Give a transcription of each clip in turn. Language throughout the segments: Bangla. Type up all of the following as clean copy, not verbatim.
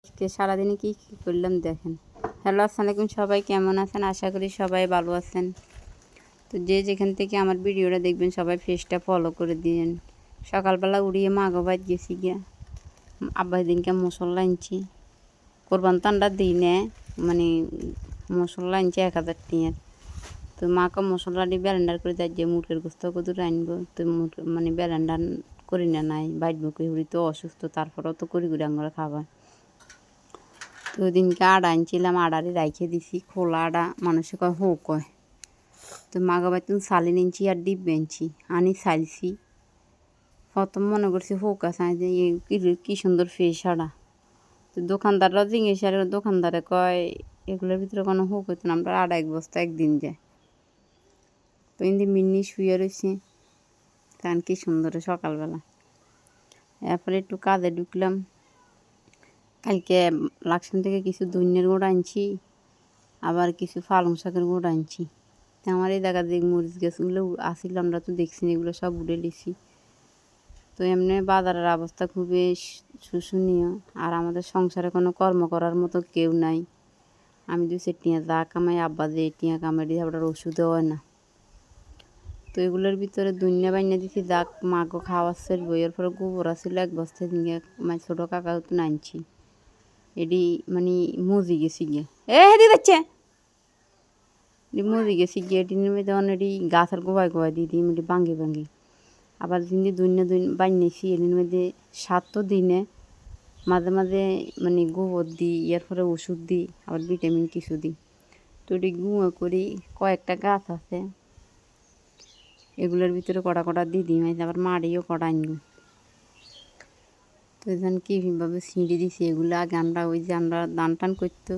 আজকে সারাদিনে কি করলাম দেখেন। হ্যালো, আসসালামু আলাইকুম, সবাই কেমন আছেন? আশা করি সবাই ভালো আছেন। তো যে যেখান থেকে আমার ভিডিওটা দেখবেন সবাই পেজটা ফলো করে দিন। সকালবেলা উড়িয়ে মাগো বাইর গেছি গিয়া, আব্বা দিনকে মশলা আনছি। কোরবান তান্ডার দিনে মানে মশলা আনছি 1000 টিয়ার। তো মাকে মশলাটি ব্যালেন্ডার করে যাই যে মুরগের গোস্ত কদুর আনবো। তো মানে ব্যালেন্ডার করি না নাই বাইটবো কই হুড়ি তো অসুস্থ, তারপরেও তো করি আঙ্গরা খাবার। তো ওই দিনকে আড়া আনছিলাম, আড়ারে রাইখে দিছি, খোলা আড়া মানুষে কয় হোক কয়। তো মাগো বাইতুন চালিয়ে নিচ্ছি আর ডিব্বে আনছি, আনি চালছি। প্রথম মনে করছি হোক আছে যে কি সুন্দর ফ্রেশ আড়া। তো দোকানদাররা জিজ্ঞেস আর দোকানদারে কয় এগুলোর ভিতরে কোনো হোক হইতো না, আমরা আড়া 1 বস্তা একদিন যায়। তো ইন্দি মিন্নি শুয়ে রয়েছে, তখন কি সুন্দর সকালবেলা। এরপরে একটু কাজে ঢুকলাম। কালকে লাকসাম থেকে কিছু ধনিয়ার গুঁড়ো আনছি, আবার কিছু পালং শাকের গুঁড়ো আনছি। তো আমার এই জায়গা দিয়ে মরিচ গাছগুলো আসিল, আমরা তো দেখছি এগুলো সব উড়ে লিছি। তো এমনি বাজারের অবস্থা খুবই শোষণীয়, আর আমাদের সংসারে কোনো কর্ম করার মতো কেউ নাই। আমি 2 টিয়া যা কামাই, আব্বা যে টিয়া কামাই দিয়ে আবার ওষুধও হয় না। তো এগুলোর ভিতরে ধনিয়া বাইনা দিছি, যাক মাগো খাওয়াচ্ছে বইয়ের পরে গোবর আসছিল 1 বস্তা দিয়ে মানে ছোটো কাকা তো আনছি। এটি মানে মজি গেছি গিয়ে হেদি যাচ্ছে মজি গেছি গিয়ে এটি নেমে যেমন এটি গাছের গোবায় গোবায় দিয়ে দিই এটি ভাঙ্গি ভাঙ্গি। আবার দিন দুনিয়া বানিয়েছি এটির মধ্যে 7 দিনে মাঝে মাঝে মানে গোবর দিই, এর পরে ওষুধ দিই, আবার ভিটামিন কিছু দিই। তো এটি গুঁড়ো করি, কয়েকটা গাছ আছে এগুলোর ভিতরে কটা কটা দিয়ে দিই, মানে আবার মাড়িও কটা আনবো। তো এখানে কীভাবে ছিঁড়ে দিছি এগুলো আগে আমরা ওই যে আমরা দান টান করতো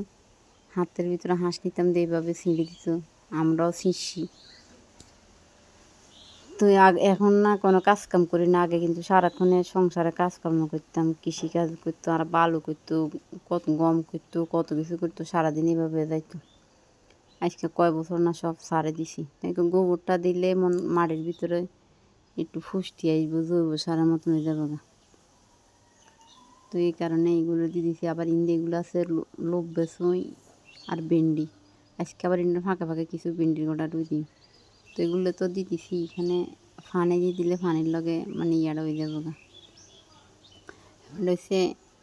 হাতের ভিতরে হাঁস নিতাম দিয়ে এইভাবে ছিঁড়ে দিত, আমরাও ছিঁড়ছি। তো এখন না কোনো কাজকাম করি না, আগে কিন্তু সারাক্ষণে সংসারে কাজকর্ম করতাম, কৃষিকাজ করতো, আর বালু করতো, কত গম করতো, কত কিছু করতো, সারাদিন এভাবে যাইতো। আজকে কয় বছর না সব সারে দিছি। তাই গোবরটা দিলে মাটির ভিতরে একটু ফুষ্টি আসবো, জৈব সারের মতন হয়ে যাবে গা। তো এই কারণে এইগুলো দিয়ে দিছি। আবার এগুলো আছে লোভ বেসই আর ভেন্ডি। আজকে আবার ফাঁকে ফাঁকে কিছু ভেন্ডির গোটা দিই। তো এগুলো তো দিয়ে দিছি, এখানে ফানে দিয়ে দিলে ফানির লগে মানে ইয়াটা হয়ে যাবে গা। হচ্ছে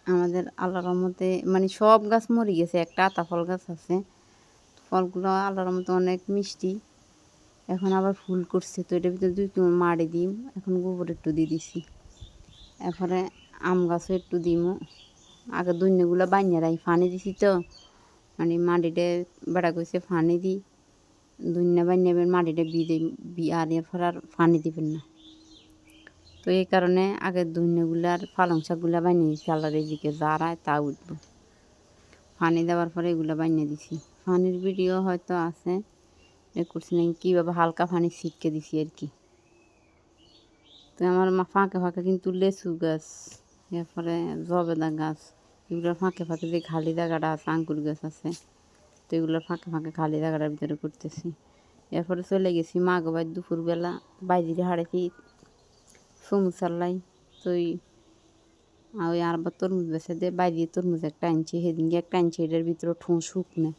আমাদের আল্লাহর রহমতে মানে সব গাছ মরে গেছে, একটা আতা ফল গাছ আছে, ফলগুলো আল্লাহর রহমতে অনেক মিষ্টি, এখন আবার ফুল করছে। তো এটার ভিতরে 2 কিলো মাড়ি দিই, এখন গোবর একটু দিয়ে দিছি। এরপরে আম গাছও একটু দিমো। আগে ধনিয়াগুলো বানিয়ে ফানি দিছি, তো মানে মাটিটা বেড়া করছে ফানি দিই, ধনিয়া বানিয়ে মাটিটা আর এরপর আর ফানি দিবেন না। তো এই কারণে আগে ধনিয়াগুলো আর পালং শাকগুলো বানিয়ে দিচ্ছি, আল্লাহর এদিকে যারায় তা উঠবো। ফানি দেওয়ার পরে এগুলো বানিয়ে দিছি। ফানির ভিডিও হয়তো আছে, করছি না কীভাবে হালকা ফানি ছিটকে দিছি আর কি। তো আমার ফাঁকে ফাঁকে কিন্তু লেচু গাছ, এরপরে জবেদা গাছ, এগুলোর ফাঁকে ফাঁকে যে খালি জায়গাটা আছে, আঙ্কুর গাছ আছে, তো এগুলোর ফাঁকে ফাঁকে খালি জায়গাটার ভিতরে করতেছি। এরপরে চলে গেছি মাগো বাড়ি, দুপুরবেলা বাইরে হাড়েছি সমুচাল্লাই। তো ওই আরবার তরমুজ বেছে দিয়ে বাইরে তরমুজ একটা আনছি, সেদিনকে একটা আনছি, এটার ভিতরে ঠোঁ শুকনো,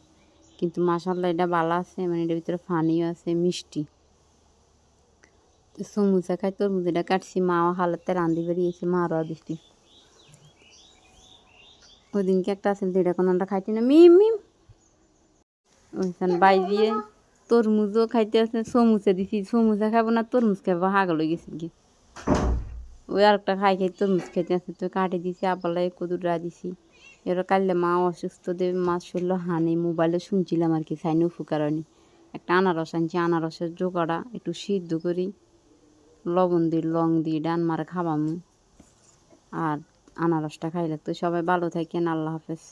কিন্তু মাশাআল্লাহ এটা ভালো আছে, মানে এটার ভিতরে ফানিও আছে, মিষ্টি। সমুচা খাই, তরমুজ এটা কাটছি, মাও হালাতে রান্ধি বেরিয়েছে, মারও দিচ্ছি। ওই দিনকে একটা আছে যেটা কোনো আমরা খাইছি না, মিম মিম ওইখানে বাইরে তরমুজও খাইতে আছে, সমুচা দিছি, সমুচা খাবো না তরমুজ খাবো, হাগল হয়ে গেছে গিয়ে। ওই আরেকটা খাই তরমুজ খেতে আছে, তো কাটে দিছি, আপালাই কদুরা দিছি। এবার কাললে মা অসুস্থ দেবে, মা শরীর হানি, মোবাইলে শুনছিলাম আর কি, সাইনি উপকারণী। একটা আনারস আনছি, আনারসের জোগাড়া একটু সিদ্ধ করি, লবণ দিই, লং দিই, ডান মারে খাবামু। আর আনারসটা খাইলে তো সবাই ভালো থাকেন, আল্লাহ হাফেজ।